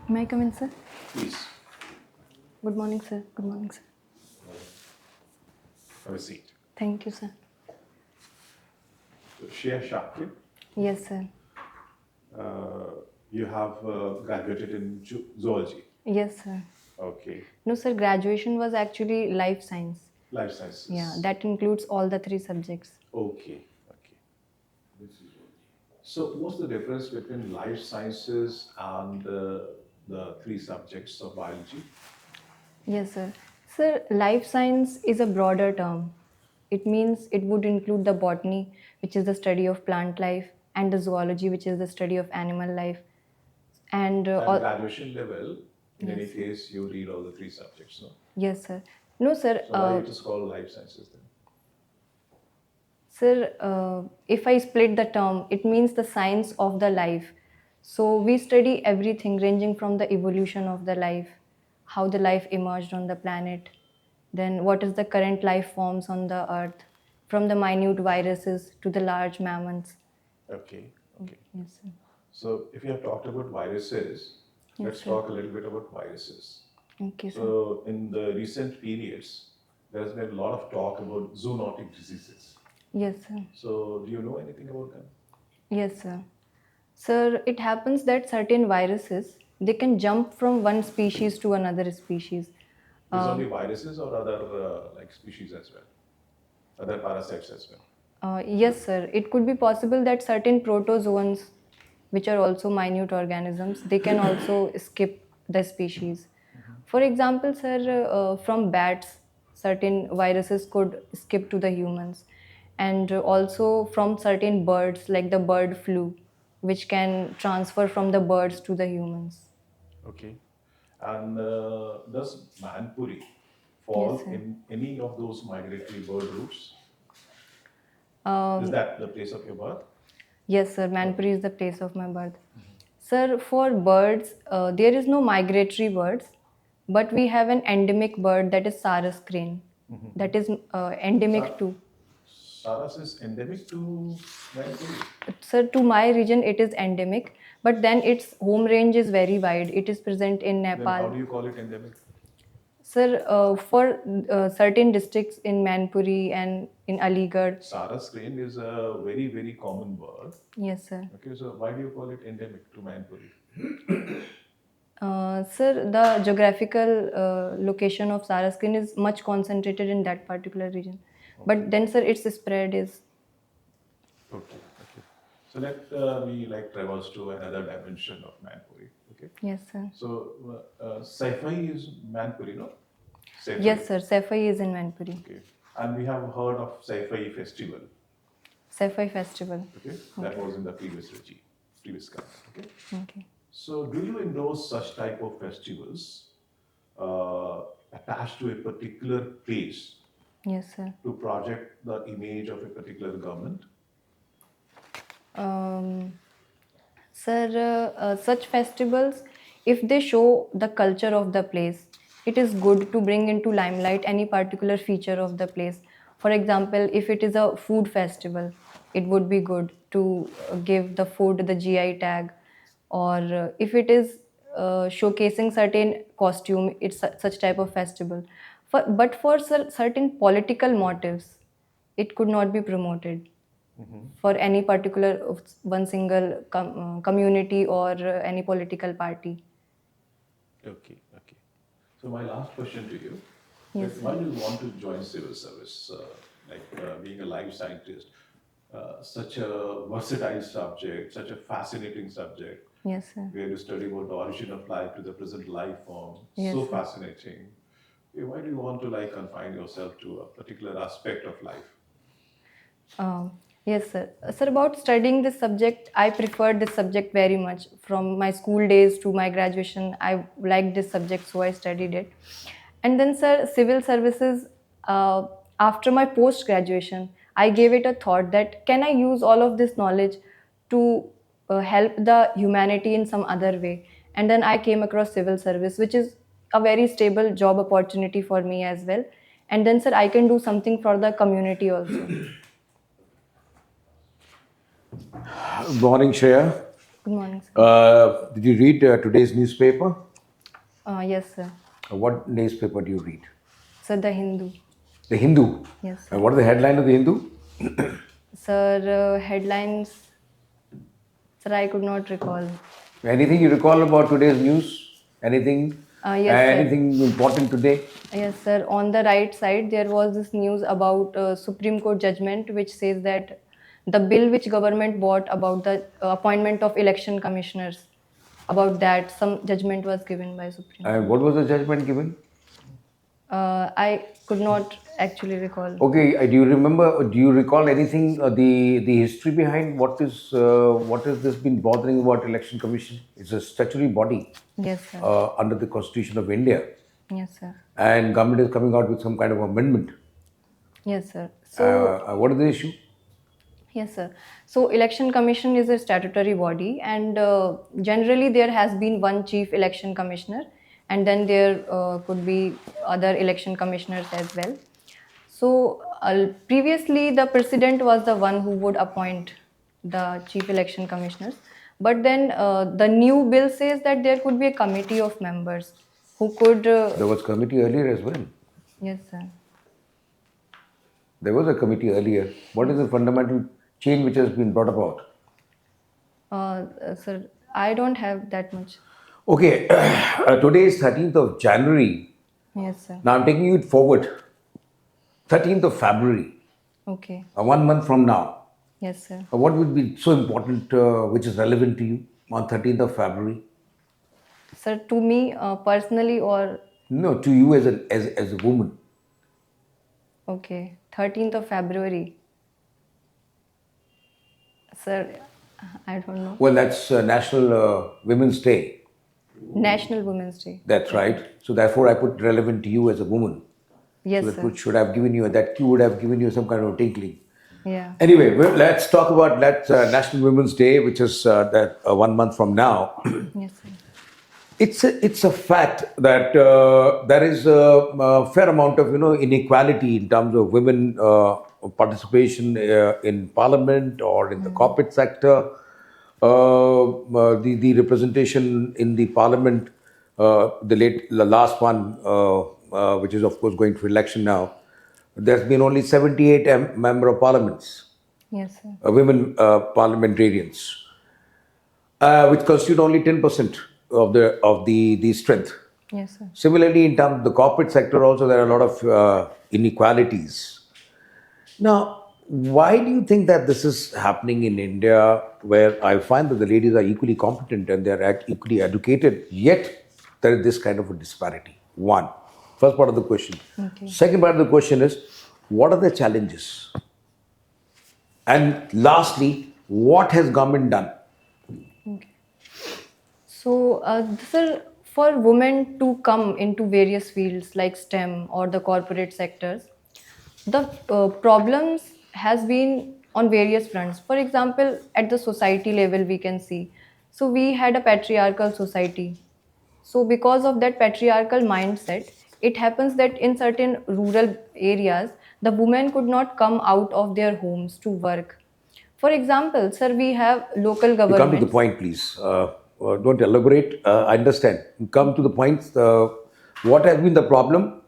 May I come in, sir? Please, Good morning, sir. Good morning, sir. have a seat. Thank you, sir. So, SHAKYA, Yes, sir. you have graduated in zoology. Yes, sir. Okay. No, sir, graduation was actually life science. Life sciences. Yeah, that includes all the 3 subjects. Okay. Okay. So, what's the difference between life sciences and the 3 subjects of biology? Yes, sir. Sir, life science is a broader term. It means it would include the botany, which is the study of plant life, and the zoology, which is the study of animal life. And At all. graduation level, in any Yes, sir. case, you read all the 3 subjects, no? Yes, sir. No, sir. So, why it is called life sciences then? Sir, if I split the term, it means the science of the life. So we study everything ranging from the evolution of the life, how the life emerged on the planet, then what is the current life forms on the earth, from the minute viruses to the large mammals. Okay. Okay. Yes, sir. So, if you have talked about viruses, let's sir. talk a little bit about viruses. Okay, sir. So, in the recent periods, there has been a lot of talk about zoonotic diseases. Yes, sir. So, do you know anything about them? Yes, sir. Sir, it happens that certain viruses, they can jump from one species to another species. Is only viruses or other like species as well, other parasites as well? Yes, sir. It could be possible that certain protozoans, which are also minute organisms, they can also skip the species. For example, sir, from bats, certain viruses could skip to the humans. And also from certain birds, like the bird flu, which can transfer from the birds to the humans. Okay. And does Manpuri fall Yes, sir. in any of those migratory bird routes? Um, Is that the place of your birth? Yes, sir. Manpuri is the place of my birth. Sir, for birds, there is no migratory birds, but we have an endemic bird that is Sarus crane. That is endemic to. Saras is endemic to Manpuri. Sir, to my region, it is endemic, but then its home range is very wide. It is present in Then how Nepal. do you call it endemic? Sir, for certain districts in Manpuri and in Aligarh. Saras crane is a very, very common bird. Yes, sir. Okay, so why do you call it endemic to Manpuri? Sir, the geographical location of Sarus crane is much concentrated in that particular region. But then, sir, its spread is. Okay, okay. So let me like traverse to another dimension of Manpuri. Okay. Yes, sir. So Saifai is Manpuri, no? Saifai. Yes, sir. Saifai is in Manpuri. Okay. And we have heard of Saifai festival. Saifai festival. Okay. That was in the previous regime, previous government. Okay. Okay. So do you endorse such type of festivals attached to a particular place Yes, sir. to project the image of a particular government? Sir, such festivals, if they show the culture of the place, it is good to bring into limelight any particular feature of the place. For example, if it is a food festival, it would be good to give the food the GI tag. Or if it is showcasing certain costume, it's such type of festival. But for certain political motives, it could not be promoted for any particular one single community or any political party. Okay, okay. So my last question to you: Yes, why do you want to join civil service? Being a life scientist, such a versatile subject, such a fascinating subject, Yes, sir. where you study about the origin of life to the present life form. Yes, So sir. fascinating. Why do you want to like confine yourself to a particular aspect of life? Yes, sir. Sir, about studying this subject, I preferred this subject very much. From my school days to my graduation, I liked this subject, so I studied it. And then, sir, civil services, after my post graduation, I gave it a thought that can I use all of this knowledge to help the humanity in some other way? And then I came across civil service, which is a very stable job opportunity for me as well. And then, sir, I can do something for the community also. Morning, Shreya. Good morning, sir. Did you read today's newspaper? Yes, sir. What newspaper do you read? Sir, the Hindu. The Hindu. Yes, sir. And what is the headline of the Hindu? Sir, headlines. Sir, I could not recall. Anything you recall about today's news? Anything? Yes, sir. Anything important today? Yes, sir. On the right side, there was this news about Supreme Court judgment which says that the bill which government bought about the appointment of election commissioners, about that, some judgment was given by Supreme Court. And what was the judgment given? I could not actually recall. Okay, do you remember? Do you recall anything? The history behind what is this been bothering about election commission? It's a statutory body. Yes, sir. Under the Constitution of India, Yes, sir. and government is coming out with some kind of amendment. Yes, sir. So. What is the issue? Yes, sir. So election commission is a statutory body, and generally there has been one chief election commissioner, and then there could be other election commissioners as well. So previously the president was the one who would appoint the chief election commissioners, but then the new bill says that there could be a committee of members who could. There was committee earlier as well. Yes, sir. There was a committee earlier. What is the fundamental change which has been brought about? Sir, I don't have that much. Okay, today is 13th of January. Yes, sir. Now I'm taking it forward. 13th of February. Okay. 1 month from now. Yes, sir. What would be so important, which is relevant to you on 13th of February? Sir, to me personally, or? No, to you as a woman. Okay, 13th of February. Sir, I don't know. Well, that's National Women's Day. National Women's Day. That's right. So therefore, I put relevant to you as a woman. Yes, so sir. That should have given you that cue would have given you some kind of tinkling. Yeah. Anyway, let's talk about National Women's Day, which is 1 month from now. Yes, sir. It's a fact that there is a fair amount of inequality in terms of women participation in parliament or in the corporate sector. The representation in the parliament, the last one, which is of course going to election now, there's been only 78 member of parliaments. Yes, sir. Women parliamentarians, which constitute only 10% of the strength. Yes, sir. Similarly, in terms of the corporate sector, also there are a lot of inequalities. Now, why do you think that this is happening in India, where I find that the ladies are equally competent and they are equally educated, yet there is this kind of a disparity? One, first part of the question. Okay. Second part of the question is, what are the challenges? And lastly, what has government done? Okay. So, sir, for women to come into various fields like STEM or the corporate sectors, the problems has been on various fronts. For example, at the society level, we can see. So, we had a patriarchal society. So, because of that patriarchal mindset, it happens that in certain rural areas, the women could not come out of their homes to work. For example, sir, we have local government. Come to the point, please. Don't elaborate. I understand. Come to the point. What has been the problem?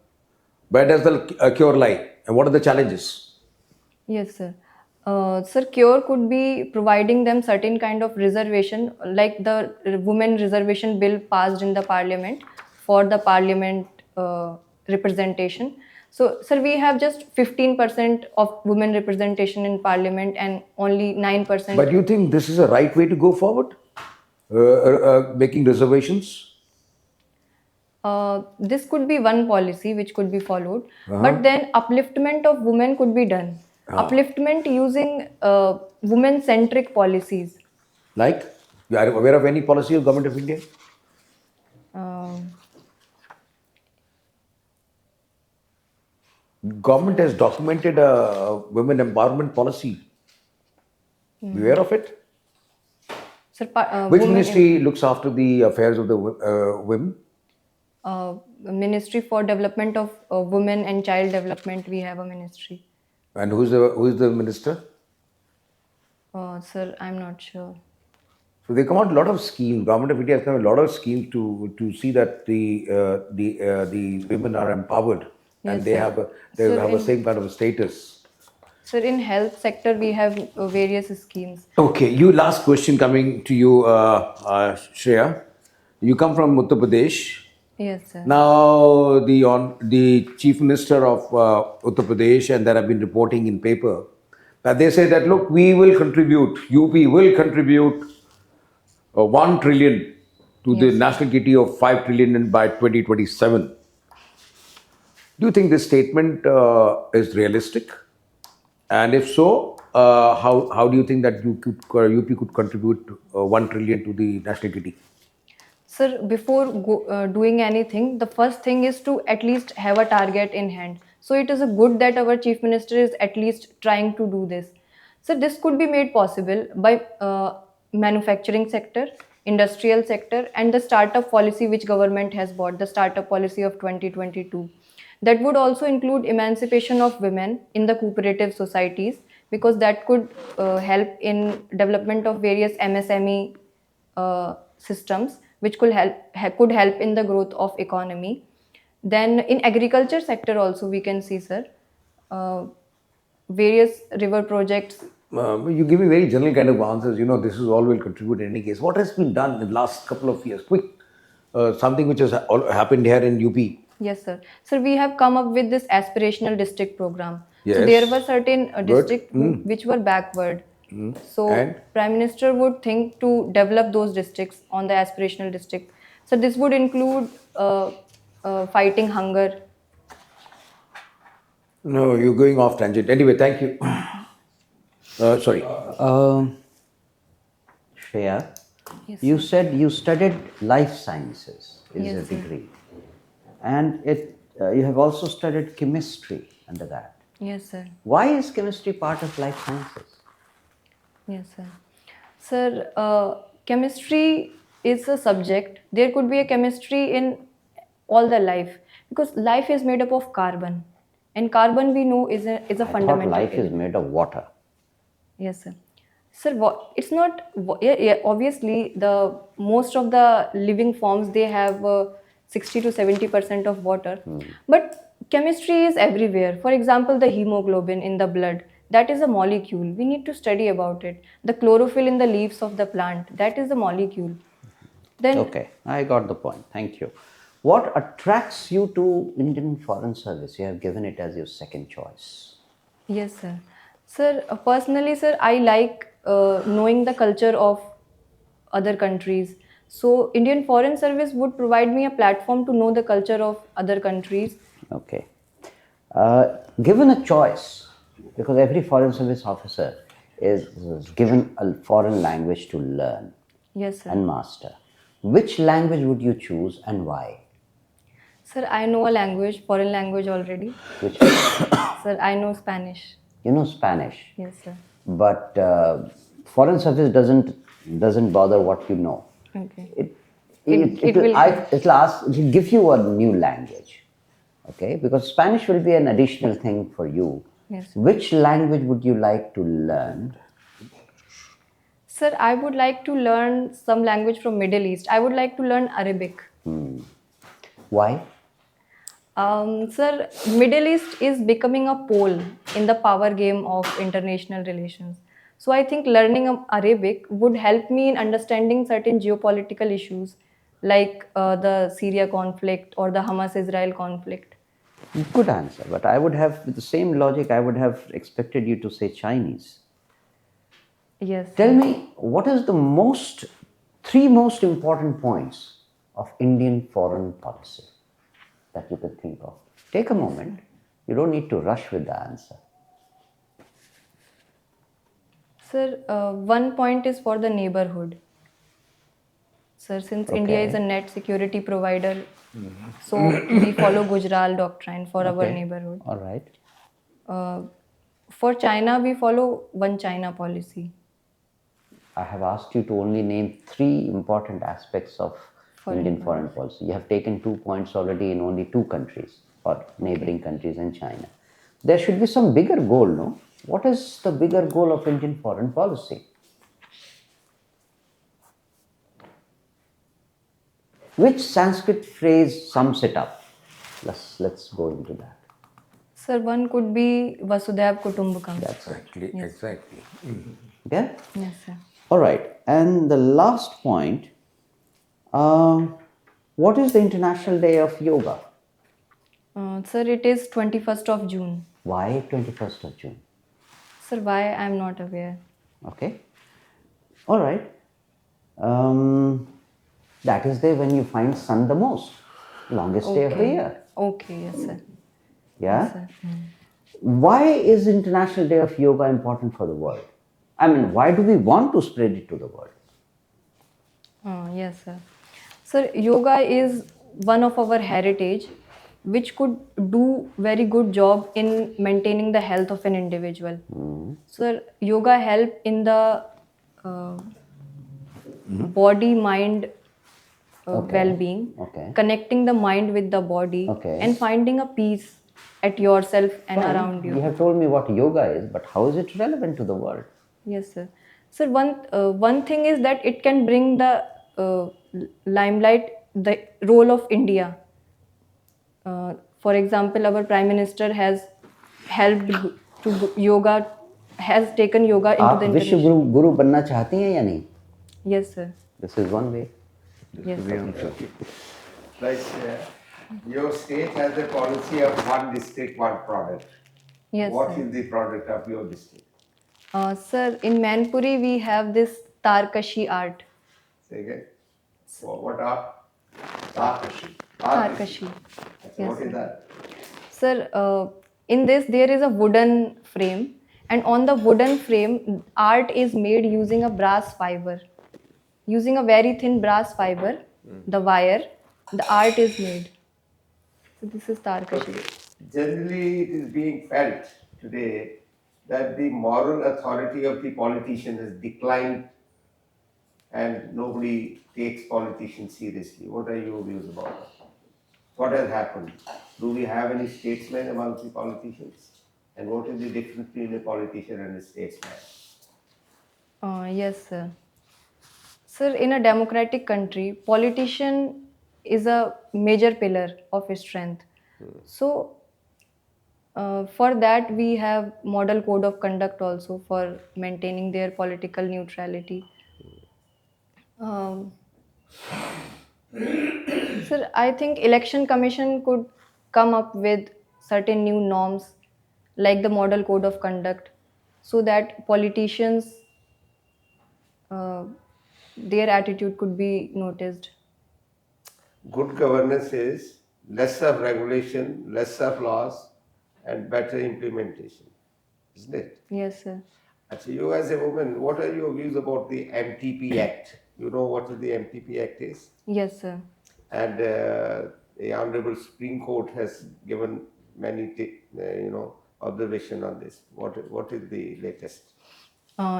Where does the cure lie? And what are the challenges? Yes, sir. Sir, cure could be providing them certain kind of reservation, like the women reservation bill passed in the parliament for the parliament representation. So, sir, we have just 15% of women representation in parliament and only 9%. But you think this is a right way to go forward? Making reservations? This could be one policy which could be followed, but then upliftment of women could be done. Upliftment using women-centric policies. Like? You are aware of any policy of Government of India? Government has documented a women empowerment policy. You aware of it? Sir, Which ministry looks after the affairs of the women? Ministry for Development of Women and Child Development, we have a ministry. And who is the minister? Sir, I'm not sure. So they come out a lot of schemes. Government of India has come out a lot of schemes to see that the women are empowered and Yes, sir. they Sir, have a same kind of a status. in health sector, we have various schemes. Okay, you last question coming to you, Shreya. You come from Uttar Pradesh. Yes, sir. Now the chief minister of Uttar Pradesh, and there have been reporting in paper that they say that look, we will contribute. UP will contribute 1 trillion to the Yes, sir. national kitty of 5 trillion by 2027. Do you think this statement is realistic? And if so, how do you think that UP could contribute 1 trillion to the national kitty? Sir, before doing anything, the first thing is to at least have a target in hand. So it is a good that our chief minister is at least trying to do this. So this could be made possible by manufacturing sector, industrial sector, and the startup policy which government has brought, the startup policy of 2022. That would also include emancipation of women in the cooperative societies, because that could help in development of various MSME systems, which could help in the growth of economy. Then in agriculture sector also we can see, sir, uh, various river projects. You give me very general kind of answers. You know, this is all will contribute in any case. What has been done in the last couple of years? Quick, something which has happened here in UP. Yes, sir. Sir, we have come up with this aspirational district program. So Yes. there were certain Good. districts which were backward. So And? Prime Minister would think to develop those districts on the aspirational district. So this would include fighting hunger. No, you're going off tangent. Anyway, thank you. Sorry. Shreya, Yes, you said you studied life sciences is Yes, a sir. degree, and you have also studied chemistry under that. Yes, sir. Why is chemistry part of life sciences? Yes, sir. Sir, chemistry is a subject. There could be a chemistry in all the life, because life is made up of carbon, and carbon we know is a I thought fundamental. life is made of water. Yes, sir. Sir, it's not. Yeah, obviously, the most of the living forms, they have 60 to 70% of water, but chemistry is everywhere. For example, the hemoglobin in the blood, that is a molecule. We need to study about it. The chlorophyll in the leaves of the plant, that is a molecule. Then Okay, I got the point. Thank you. What attracts you to Indian Foreign Service? You have given it as your second choice. yes, sir. Sir, personally, sir, I like knowing the culture of other countries. So, Indian Foreign Service would provide me a platform to know the culture of other countries. Okay. Given a choice, because every foreign service officer is given a foreign language to learn Yes, sir. and master, which language would you choose and why? Sir, I know a language, foreign language already. Which Sir, I know Spanish. you know Spanish, Yes, sir. but foreign service doesn't bother what you know. Okay. It'll give you a new language, okay? Because Spanish will be an additional thing for you. Yes. Which language would you like to learn? Sir, I would like to learn some language from Middle East. I would like to learn Arabic. Why? Sir, Middle East is becoming a pole in the power game of international relations. So I think learning Arabic would help me in understanding certain geopolitical issues like the Syria conflict or the Hamas-Israel conflict. Good answer, but I would have, with the same logic, I would have expected you to say Chinese. Yes. Tell me, what is the three most important points of Indian foreign policy that you can think of? Take a moment. You don't need to rush with the answer. Sir, one point is for the neighborhood. Sir, since India Okay. is a net security provider, so we follow Gujarat doctrine for our Okay. neighborhood. All right. For China, we follow one China policy. I have asked you to only name three important aspects of Indian foreign policy. You have taken 2 points already in only two countries, or neighboring countries and China. There should be some bigger goal, no? What is the bigger goal of Indian foreign policy? Which Sanskrit phrase sums it up? Let's go into that. Sir, one could be Vasudhaiv Kutumbakam. That's it. Exactly, exactly. Yeah? Yes, sir. All right. And the last point, what is the International Day of Yoga? Sir, it is 21st of June. Why 21st of June? Sir, why I am not aware. Okay. All right. That is there when you find sun the most. Longest day of the year. Okay, yes, sir. Yeah? Yes, sir. Why is International Day of Yoga important for the world? I mean, why do we want to spread it to the world? Yes, sir. Sir, yoga is one of our heritage which could do very good job in maintaining the health of an individual. Sir, yoga help in the body mind well-being, Okay. connecting the mind with the body, Okay. and finding a peace at yourself and around you. You have told me what yoga is, but how is it relevant to the world? Yes, sir. Sir, one thing is that it can bring the limelight the role of India. For example, our Prime Minister has helped to yoga, has taken yoga into आप the विश्व international. गुरु बनना चाहती हैं या नहीं? Yes, sir. This is one way. Yes, sir. Like your state has a policy of one district, one product. Yes, What sir. is the product of your district? Sir, in Manpuri we have this Tarkashi art. Say again. What are? Tarkashi. Tarkashi. What Yes, is sir. that? Sir, in this there is a wooden frame, and on the wooden frame, art is made using a brass fiber. Using a very thin brass fiber, the wire, the art is made. So this is Tarkashi. Generally, it is being felt today that the moral authority of the politician has declined and nobody takes politicians seriously. What are your views about that? What has happened? Do we have any statesmen amongst the politicians? And what is the difference between a politician and a statesman? Yes, sir. Sir, in a democratic country, politician is a major pillar of strength. So, for that we have model code of conduct also for maintaining their political neutrality. Um, Sir, I think election commission could come up with certain new norms like the model code of conduct so that politicians their attitude could be noticed. Good governance is less of regulation, less of laws, and better implementation, isn't it? Yes, sir. Actually, you as a woman, what are your views about the MTP Act? You know what the MTP Act is? Yes, sir. And the Honorable Supreme Court has given many, observation on this. What is the latest?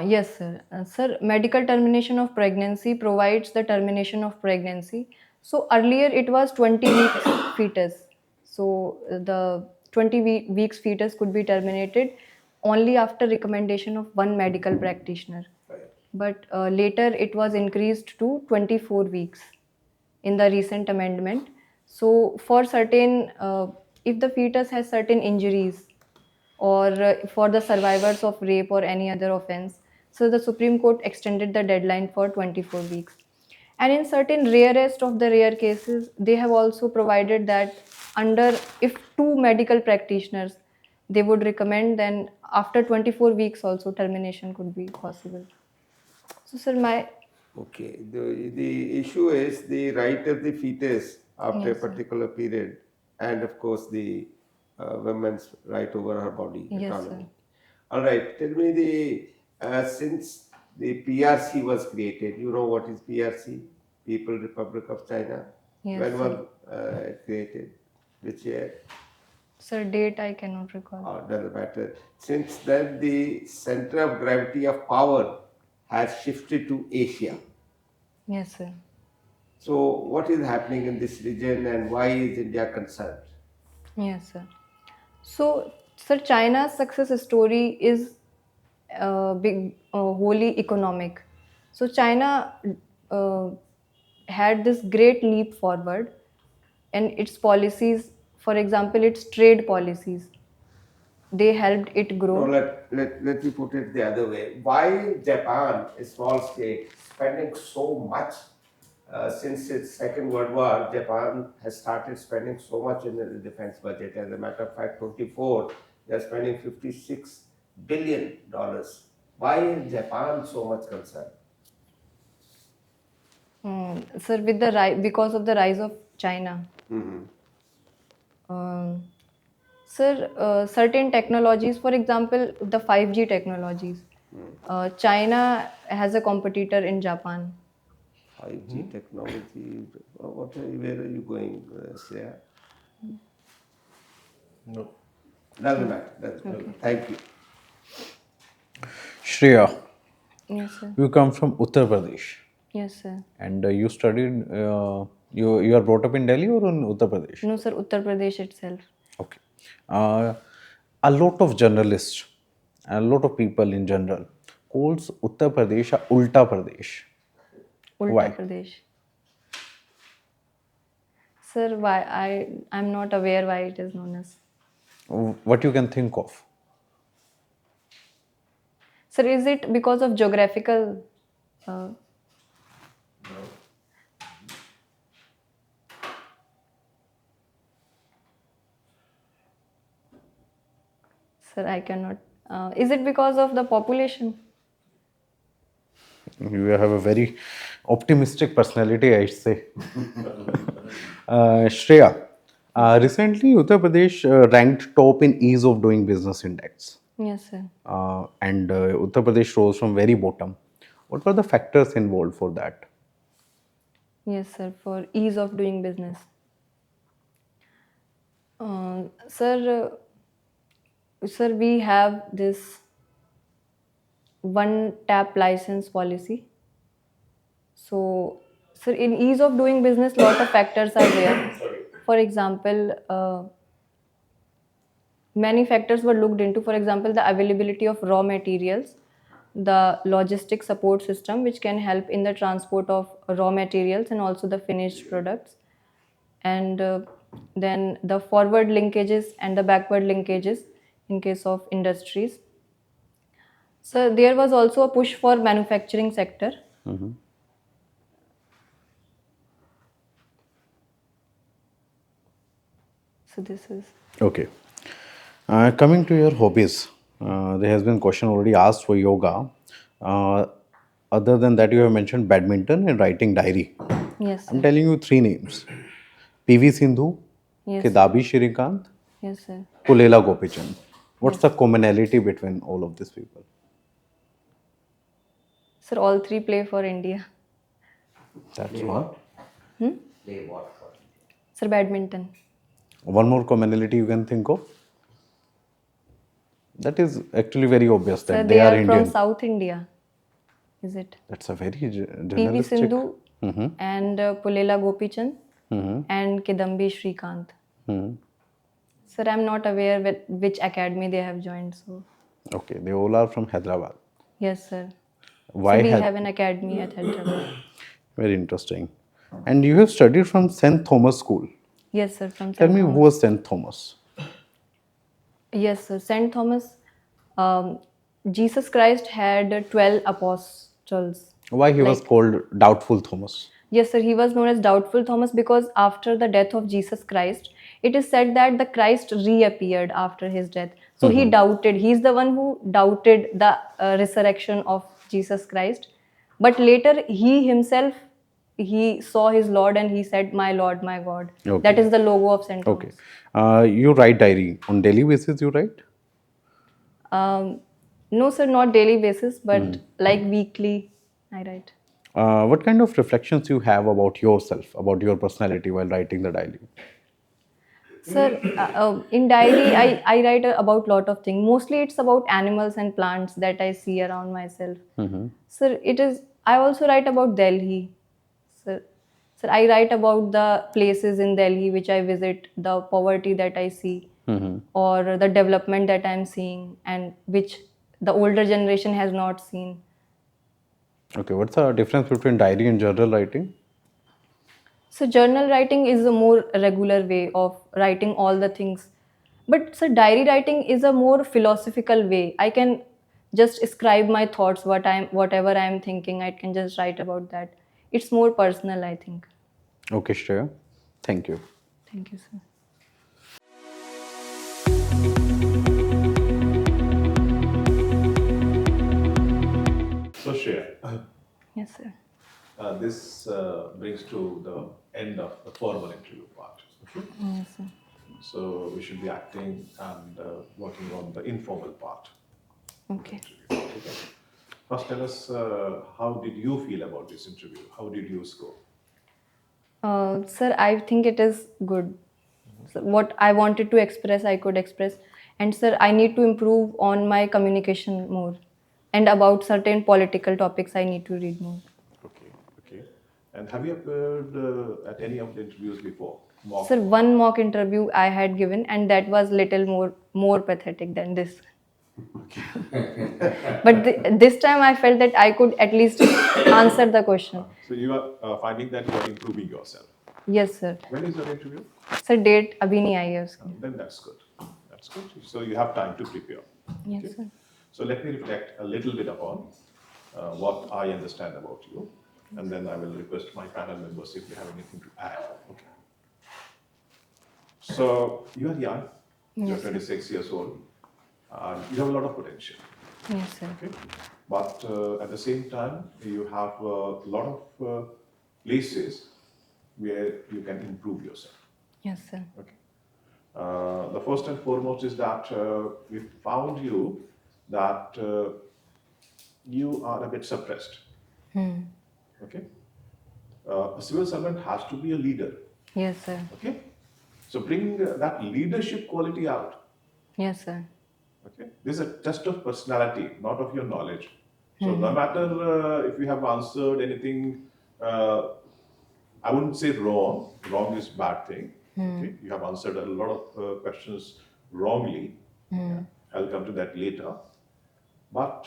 Yes, sir. Sir, medical termination of pregnancy provides the termination of pregnancy. So earlier it was 20 weeks fetus. So the 20 weeks fetus could be terminated only after recommendation of one medical practitioner. But later it was increased to 24 weeks in the recent amendment. So for certain, if the fetus has certain injuries or for the survivors of rape or any other offense, so the Supreme Court extended the deadline for 24 weeks. And in certain rarest of the rare cases, they have also provided that under if two medical practitioners they would recommend, then after 24 weeks also termination could be possible. So sir, my Okay, the issue is the right of the fetus after Yes, a sir. particular period, and of course the woman's right over her body Yes, autonomy. sir. All right, tell me since the PRC was created, you know what is PRC? People Republic of China. Yes, When sir. was it created? Which year? Sir, date I cannot recall. Doesn't matter. Since then, the center of gravity of power has shifted to Asia. Yes, sir. So, what is happening in this region and why is India concerned? Yes, sir. So, sir, China's success story is wholly economic. So, China uh, had this great leap forward, and its policies, for example, its trade policies, they helped it No, grow. let me put it the other way. Why Japan, a small state, spending so much since its Second World War? Japan has started spending so much in the defense budget. As a matter of fact, 24, they are spending $56 billion. Why is Japan so much concerned? Sir, with because of the rise of China. Um, Sir, certain technologies, for example, the 5G technologies, China has a competitor in Japan. 5G technology. Where are you going, Shreya? No. Doesn't matter. Doesn't matter. Thank you. Shreya, Yes, sir. you come from Uttar Pradesh Yes, sir. and you studied, you are brought up in Delhi or in Uttar Pradesh? No, sir, Uttar Pradesh itself. Okay. A lot of journalists, a lot of people in general calls Uttar Pradesh a Ulta Pradesh. Ulta Why? Pradesh. Sir, why I'm not aware why it is known as. What you can think of? Sir, is it because of geographical? Sir, I cannot. Is it because of the population? You have a very optimistic personality, I say. Shreya, recently Uttar Pradesh ranked top in ease of doing business index. Yes, sir. And Uttar Pradesh rose from very bottom. What were the factors involved for that? Yes, sir, for ease of doing business. Sir, sir, we have this one tap license policy. So, sir, in ease of doing business, lot of factors are there. For example, many factors were looked into. For example, the availability of raw materials, the logistic support system, which can help in the transport of raw materials and also the finished products, and then the forward linkages and the backward linkages in case of industries. So there was also a push for manufacturing sector. So this is. Okay. Coming to your hobbies, there has been question already asked for yoga. Other than that, you have mentioned badminton and writing diary. Yes, I'm sir. telling you three names: PV Sindhu, Yes. Kidabi Shrikant, Yes, sir. Pulela Gopichand. What's the commonality between all of these people? Sir, all three play for India. That's one. Play what for? Sir, badminton. One more commonality you can think of? That is actually very obvious Sir, that they they are are from Indian. South India. Is it? That's a very PV journalistic. Sindhu and Pulela Gopichand and Kidambi Shrikant. Sir, I'm not aware which academy they have joined. So Okay, they all are from Hyderabad. yes, sir. Why So we Hyderabad? have an academy at Hyderabad. Very interesting. And you have studied from St. Thomas School. Yes, sir. From Tell St. me, Thomas. who was St. Thomas? Yes, sir. St. Thomas. Jesus Christ had 12 apostles. Why he was Like- called Doubtful Thomas? Yes, sir. He was known as Doubtful Thomas because after the death of Jesus Christ, it is said that the Christ reappeared after his death. So he doubted. He's the one who doubted the resurrection of Jesus Christ. But later, he himself, he saw his Lord and he said, "My Lord, my God." Okay. That is the logo of St. Thomas. Okay. You write diary on daily basis. You write? No, sir, not daily basis, but like weekly, I write. What kind of reflections you have about yourself, about your personality while writing the diary? Sir, in diary, I write about lot of things. Mostly it's about animals and plants that I see around myself. Sir, I also write about Delhi. Sir, I write about the places in Delhi which I visit, the poverty that I see, or the development that I'm seeing, and which the older generation has not seen. Okay. What's the difference between diary and journal writing? So journal writing is a more regular way of writing all the things. But so diary writing is a more philosophical way. I can just scribe my thoughts, whatever I'm thinking, I can just write about that. It's more personal, I think. Okay, Shreya. Thank you. Thank you, sir. So, Shreya, Yes, sir. this brings to the end of the formal interview part. Okay? Yes, sir. So, we should be acting and working on the informal part. Okay. Okay. First, tell us how did you feel about this interview? How did you score? Sir, I think it is good. So what I wanted to express, I could express. And sir, I need to improve on my communication more. And about certain political topics, I need to read more. Okay, okay. And have you appeared at any of the interviews before? Mock? Sir, one mock interview I had given, and that was little more pathetic than this. But this time I felt that I could at least answer the question. So you are finding that you are improving yourself. Yes, sir. When is your interview? Sir, date abhi nahi aayi hai uski. Then that's good. That's good. So you have time to prepare. Yes, Okay. sir. So let me reflect a little bit upon what I understand about you, and then I will request my panel members if they have anything to add. Okay. So you are young. You're 26 years old. You have a lot of potential. Yes, sir. Okay. But at the same time, you have a lot of places where you can improve yourself. Yes, sir. Okay. The first and foremost is that we found you that you are a bit suppressed. Okay. A civil servant has to be a leader. Yes, sir. Okay. So bring that leadership quality out. Yes, sir. Okay. This is a test of personality, not of your knowledge. So no matter if you have answered anything, I wouldn't say wrong. Wrong is bad thing. Okay. You have answered a lot of questions wrongly. Yeah. I'll come to that later. But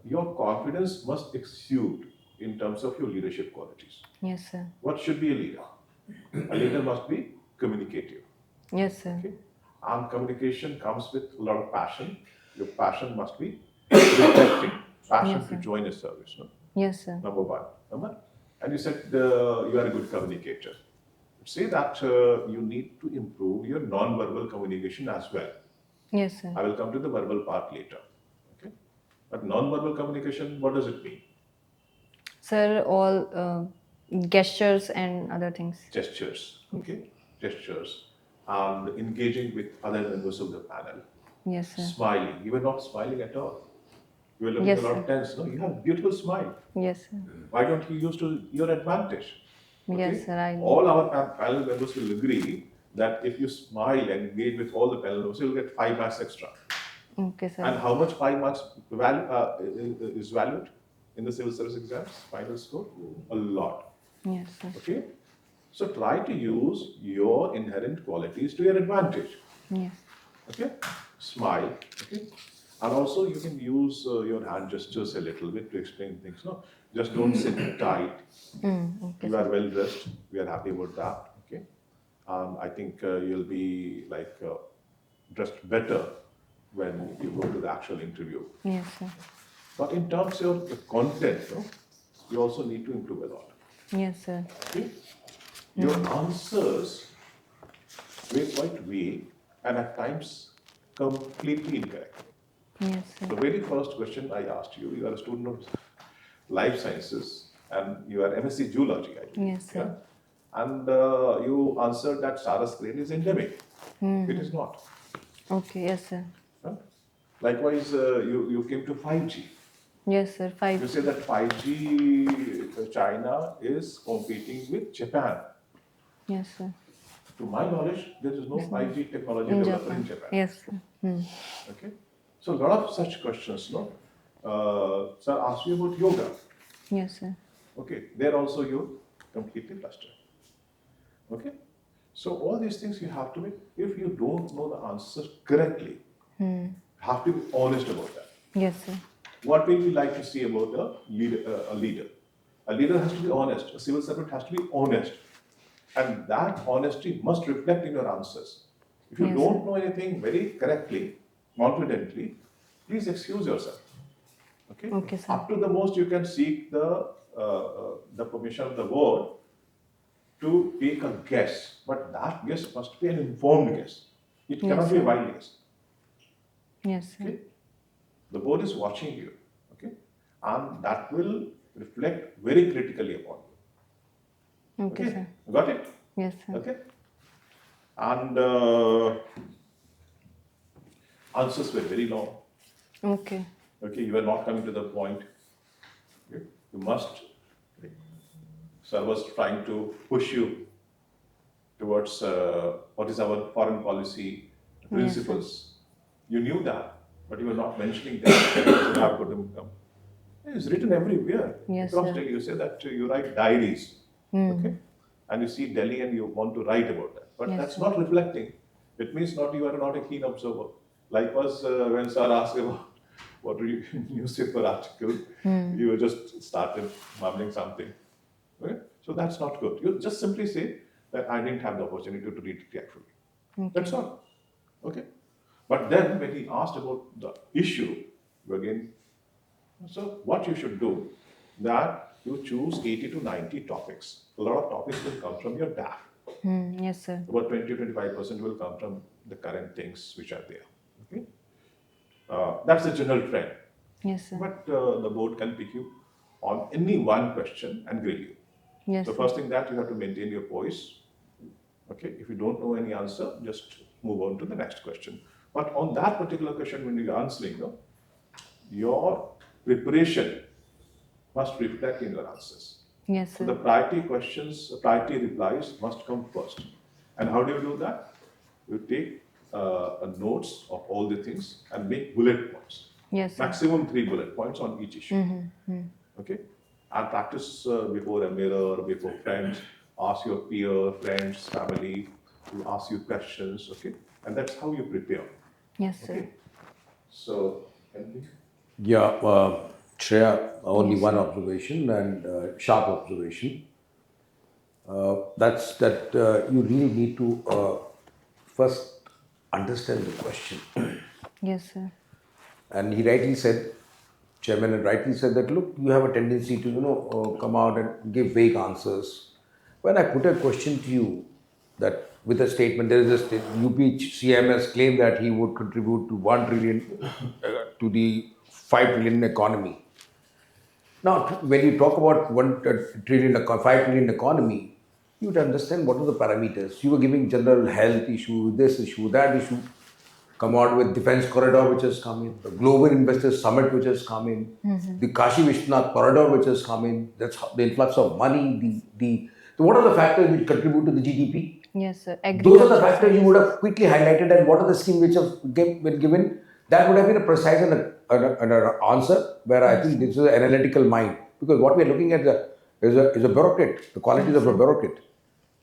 your confidence must exude in terms of your leadership qualities. Yes, sir. What should be a leader? A leader must be communicative. Yes, sir. Okay? And communication comes with a lot of passion. Your passion must be reflecting. Passion Yes, to sir. join a service. No? Yes, sir. Number one. And you said you are a good communicator. Say that you need to improve your non-verbal communication as well. Yes, sir. I will come to the verbal part later. Okay? But non-verbal communication, what does it mean? Sir, all gestures and other things. Gestures. Okay? Gestures. And engaging with other members of the panel. Yes, sir. Smiling. You were not smiling at all. You were looking Yes, a lot sir. of tense. No, you have a beautiful smile. Yes, sir. Why don't you use to your advantage? Yes, sir. I know. All our panel members will agree that if you smile and engage with all the panel members, you'll get 5 marks extra. Okay, sir. And how much 5 marks is valued in the civil service exams? Final score? A lot. Yes, sir. Okay? So try to use your inherent qualities to your advantage. Yes. Okay? Smile. Okay? And also you can use your hand gestures a little bit to explain things. No, just don't sit tight. Okay. You are well dressed. We are happy about that. Okay? I think you'll be like dressed better when you go to the actual interview. Yes, sir. But in terms of the content, no, you also need to improve a lot. Yes, sir. Okay? Your answers were quite vague and at times completely incorrect. Yes, sir. The very first question I asked you, you are a student of life sciences and you are MSc Zoology, I believe. Yes, sir. Yeah? And you answered that Saras crane is endemic. It is not. Okay. Yes, sir. Huh? Likewise, you came to 5G. Yes, sir. You 5. say that 5G China is competing with Japan. Yes, sir. To my knowledge, there is no 5G technology In developer in Japan. Japan. Yes, sir. Okay. So a lot of such questions, no? Sir asked you about yoga. Yes, sir. Okay. There also you completely flustered. Okay. So all these things you have to be. If you don't know the answers correctly, have to be honest about that. Yes, sir. What will you like to see about a leader? A leader has to be honest. A civil servant has to be honest. And that honesty must reflect in your answers. If you Yes, don't know anything very correctly, confidently, please excuse yourself. Okay? Okay, sir. Up to the most, you can seek the permission of the board to take a guess, but that guess must be an informed guess. It cannot Yes, be a sir. wild guess. Yes, sir. Okay? The board is watching you, okay, and that will reflect very critically upon you. Okay, sir. Got it? Yes, sir. Okay, and answers were very long. Okay. Okay, you are not coming to the point. Okay? You must. Okay. Sir was trying to push you towards what is our foreign policy principles. You knew that, but you were not mentioning that. You have got to come. It's written everywhere. Yes, Across sir. Delhi, you say that you write diaries, okay, and you see Delhi and you want to write about that, but Yes, that's sir. not reflecting. It means not you are not a keen observer. Likewise, when Sir asked about what are you newspaper article, you were just started mumbling something. Okay? So that's not good. You just simply say that I didn't have the opportunity to read it carefully. That's all. Okay. But then when he asked about the issue, you again, so what you should do, that you choose 80 to 90 topics. A lot of topics will come from your DAF. Yes, sir. About 20-25% will come from the current things which are there. Okay, that's the general trend. Yes, sir. But the board can pick you on any one question and grill you. Yes, So sir. first thing that you have to maintain your poise. Okay, if you don't know any answer, just move on to the next question. But on that particular question, when you're answering, your preparation must reflect in your answers. Yes, So the sir. priority questions, priority replies must come first. And how do you do that? You take notes of all the things and make bullet points. Yes, sir. Maximum 3 bullet points on each issue. Okay? And practice before a mirror, before friends. Ask your peer, friends, family to ask you questions. Okay? And that's how you prepare. Yes, sir. Okay? So, anything? Yeah, Shreya, only Yes, one sir. observation and sharp observation. That's that you really need to first understand the question. Yes, sir. And he rightly said, Chairman had rightly said that, look, you have a tendency to, come out and give vague answers. When I put a question to you that with a statement, there is a UPCM has claimed that he would contribute to 1 trillion to the 5 trillion economy. Now, when you talk about 5 trillion economy, you would understand what are the parameters. You were giving general health issue, this issue, that issue. Come out with defense corridor which has come in, the global investors summit which has come in, the Kashi Vishwanath corridor which has come in. That's how, the influx of money. What are the factors which contribute to the GDP? Yes, sir. Those are the Agriculture, factors you would have quickly highlighted, and what are the schemes which have been given. That would have been a precise and an answer where I think this is an analytical mind, because what we are looking at is a bureaucrat, the qualities of a bureaucrat.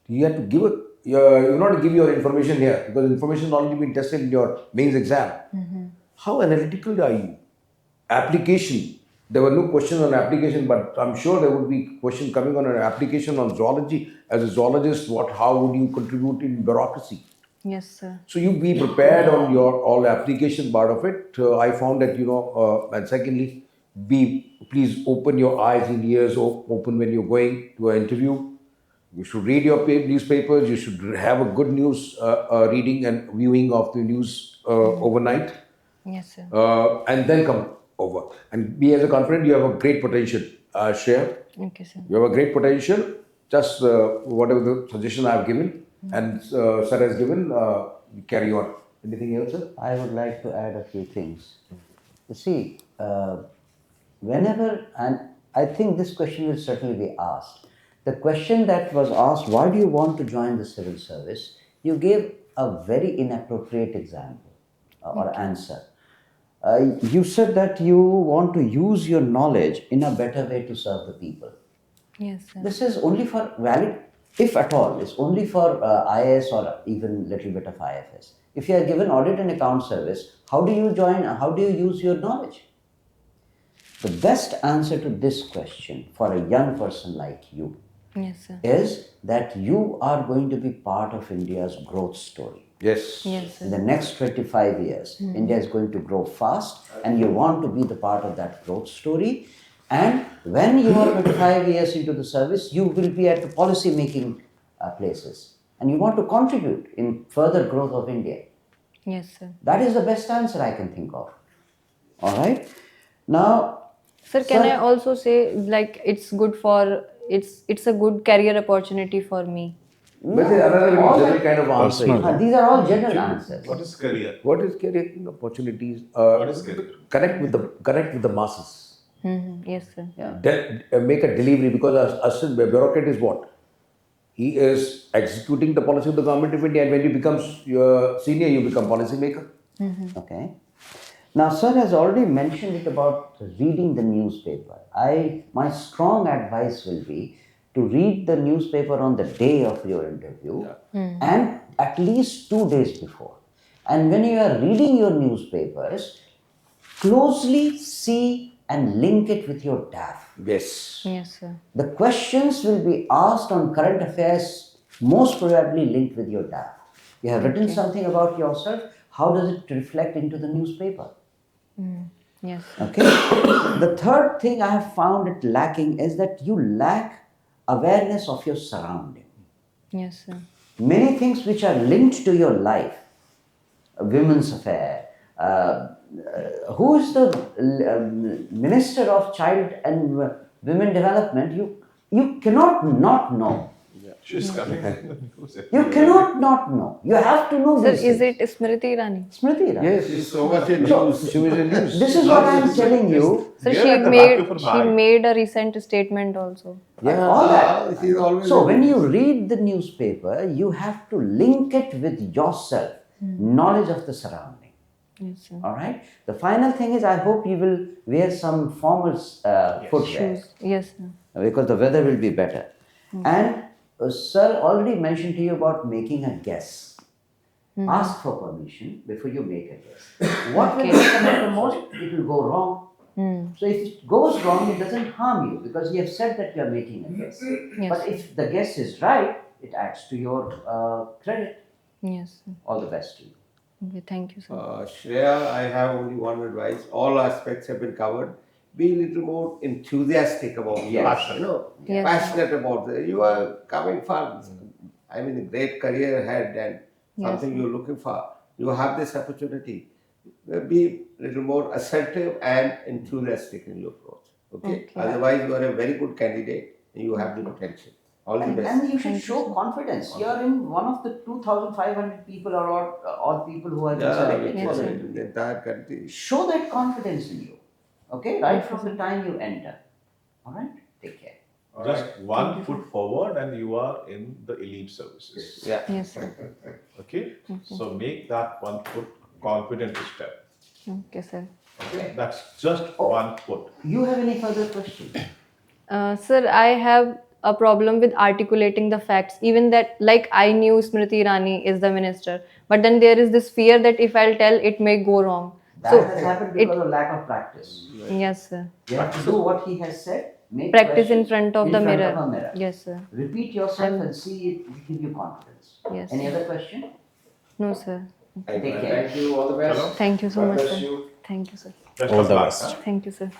You have to give it. You not to give your information here, because information has already been tested in your mains exam. How analytical are you? Application. There were no questions on application, but I'm sure there would be questions coming on an application on zoology. As a zoologist, how would you contribute in bureaucracy? Yes, sir. So you be prepared on your all application part of it. I found that and secondly, please open your eyes and ears open when you're going to an interview. You should read your newspapers. You should have a good news reading and viewing of the news overnight, Yes, sir. and then come over and be as a confident. You have a great potential, Shreya. Okay, sir. You have a great potential. Just whatever the suggestion I have given and Sir has given, you carry on. Anything else, sir? I would like to add a few things. You see, whenever, and I think this question will certainly be asked. The question that was asked, why do you want to join the civil service? You gave a very inappropriate example or answer. You said that you want to use your knowledge in a better way to serve the people. Yes, sir. This is only for valid, if at all, it's only for IAS or even little bit of IFS. If you are given audit and account service, how do you join, how do you use your knowledge? The best answer to this question for a young person like you Yes, sir. is that you are going to be part of India's growth story. Yes. Yes, In sir. the next 25 years, India is going to grow fast, and you want to be the part of that growth story. And when you are 25 years into the service, you will be at the policy making places, and you want to contribute in further growth of India. Yes, sir. That is the best answer I can think of. All right. Now, Sir, can Sir- I also say like it's a good career opportunity for me? But there's another very general kind of answer. Personal. these are all general answers. What is career? What is career opportunities? What is career? Connect with the masses. Yes, sir. Make a delivery, because assistant bureaucrat is what? He is executing the policy of the government of India, and when you become senior, you become policy maker. Okay. Now, sir has already mentioned it about reading the newspaper. My strong advice will be to read the newspaper on the day of your interview and at least 2 days before. And when you are reading your newspapers, closely see and link it with your DAF. Yes. Yes, sir. The questions will be asked on current affairs, most probably linked with your DAF. You have written something about yourself. How does it reflect into the newspaper? Yes. Okay. The third thing I have found it lacking is that you lack awareness of your surrounding. Yes, sir. Many things which are linked to your life, a women's affair, who is the Minister of Child and Women Development, you cannot not know. She's coming. You cannot not know. You have to know Sir, these is things. it Smriti Irani? Smriti Irani. Yes. She's so much in news. She was in news. This is what I am telling you. Sir, Here at the back of her she mind. made a recent statement also. Yeah. All that. She's always So in when news. you read the newspaper, you have to link it with yourself, knowledge of the surrounding. Yes, sir. All right. The final thing is, I hope you will wear some formal footwear Shoes. Yes, sir. because the weather will be better. And sir already mentioned to you about making a guess. Ask for permission before you make a guess. What will happen the most? It will go wrong. So if it goes wrong, it doesn't harm you because you have said that you are making a guess. But if the guess is right, it adds to your credit. Yes, sir. All the best to you. Okay, thank you, sir. Shreya, I have only one advice. All aspects have been covered. Be a little more enthusiastic about it. Yes. You know, Yes. passionate about it. You are coming for, I mean, a great career ahead and something you're looking for. You have this opportunity. Be a little more assertive and enthusiastic in your approach. Okay? Otherwise, you are a very good candidate and you have the potential. All the best. And you should show confidence. You are in one of the 2,500 people or odd people who have been selected for the in interview. the entire country. Show that confidence in you. Okay? Right from the time you enter. All right? Take care. Just one foot forward and you are in the elite services. Yeah. Yes, sir. Okay? So make that one foot confident step. Okay, sir. Okay? That's just one foot. You have any further questions? Sir, I have a problem with articulating the facts. Even that, like, I knew Smriti Irani is the minister, but then there is this fear that if I'll tell, it may go wrong. That So, has happened because of lack of practice. yes, sir. You have to do what he has said. Make Practice in questions front of in the front mirror. of a mirror. Yes, sir. Repeat yourself and see it will give you confidence. Yes. Any other question? No, sir. Take care. Thank you. All the best. Thank you so much, bless sir. you. Thank you, sir. Best All of the luck, best. huh? Thank you, sir.